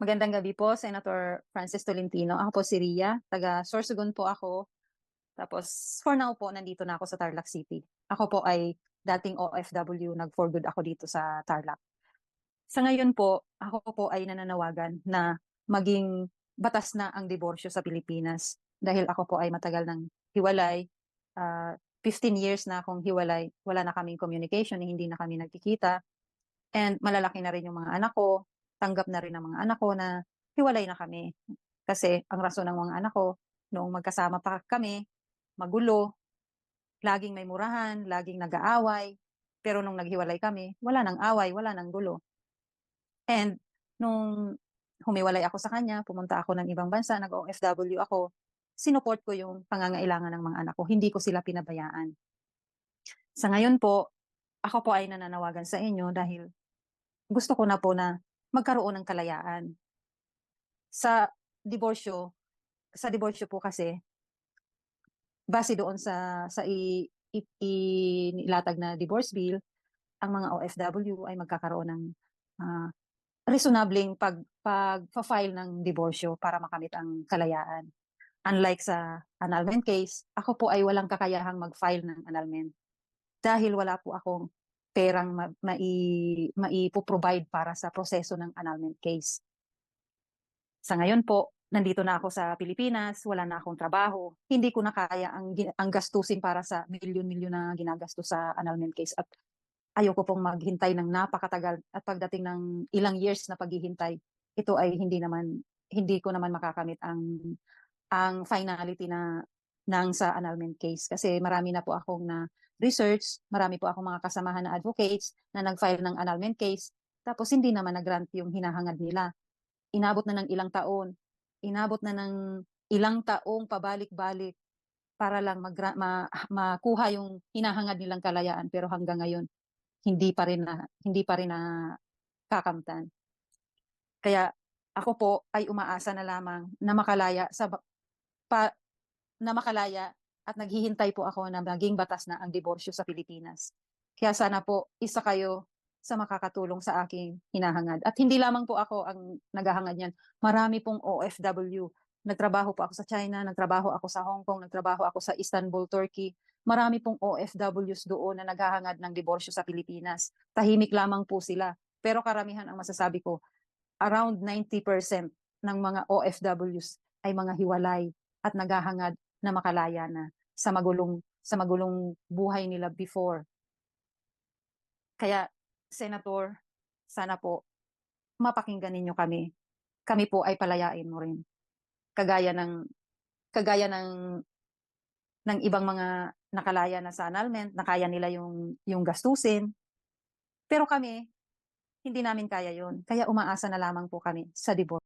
Magandang gabi po, Senator Francis Tolentino. Ako po si Ria, taga Sorsogon po ako. Tapos for now po, nandito na ako sa Tarlac City. Ako po ay dating OFW, nag-for good ako dito sa Tarlac. Sa ngayon po, ako po ay nananawagan na maging batas na ang diborsyo sa Pilipinas. Dahil ako po ay matagal ng hiwalay. 15 years na akong hiwalay, wala na kaming communication, hindi na kami nagkikita. And malalaki na rin yung mga anak ko, tanggap na rin ng mga anak ko na hiwalay na kami. Kasi ang rason ng mga anak ko, noong magkasama pa kami, magulo, laging may murahan, laging nag-aaway. Pero nung naghiwalay kami, wala nang away, wala nang gulo. And nung humiwalay ako sa kanya, pumunta ako ng ibang bansa, nag-OFW ako, sinuport ko yung pangangailangan ng mga anak ko. Hindi ko sila pinabayaan. Sa ngayon po, ako po ay nananawagan sa inyo dahil gusto ko na po na magkaroon ng kalayaan. Sa diborsyo, sa diborsyo po kasi, base doon sa inilatag na divorce bill, ang mga OFW ay magkakaroon ng ah, reasonableng pag-file ng diborsyo para makamit ang kalayaan. Unlike sa annulment case, ako po ay walang kakayahang mag-file ng annulment dahil wala po akong perang maipoprovide para sa proseso ng annulment case. Sa ngayon po, nandito na ako sa Pilipinas, wala na akong trabaho. Hindi ko na kaya ang gastusin para sa milyon-milyon na ginagastos sa annulment case at ayoko pong maghintay ng napakatagal at pagdating ng ilang years na paghihintay, ito ay hindi ko naman makakamit ang finality na ng sa annulment case kasi marami na po akong na research, marami po akong mga kasamahan na advocates na nag-file ng annulment case tapos hindi naman nag-grant yung hinahangad nila. Inabot na ng ilang taon, inabot na ng ilang taong pabalik-balik para lang makuha yung hinahangad nilang kalayaan pero hanggang ngayon hindi pa rin na kakamtan. Kaya ako po ay umaasa na lamang na pa, makalaya at naghihintay po ako na maging batas na ang diborsyo sa Pilipinas. Kaya sana po isa kayo sa makakatulong sa aking hinahangad. At hindi lamang po ako ang naghahangad niyan. Marami pong OFW. Nagtrabaho po ako sa China, nagtrabaho ako sa Hong Kong, nagtrabaho ako sa Istanbul, Turkey. Marami pong OFWs doon na naghahangad ng diborsyo sa Pilipinas. Tahimik lamang po sila. Pero karamihan ang masasabi ko, around 90% ng mga OFWs ay mga hiwalay at naghahangad na makalaya na sa magulong buhay nila before. Kaya, Senator, sana po mapakinggan ninyo kami. Kami po ay palayain mo rin. Kagaya ng kagaya ng ibang mga nakalaya na sa annulment, na kaya nila yung gastusin. Pero kami, hindi namin kaya yon. Kaya umaasa na lamang po kami sa divorce.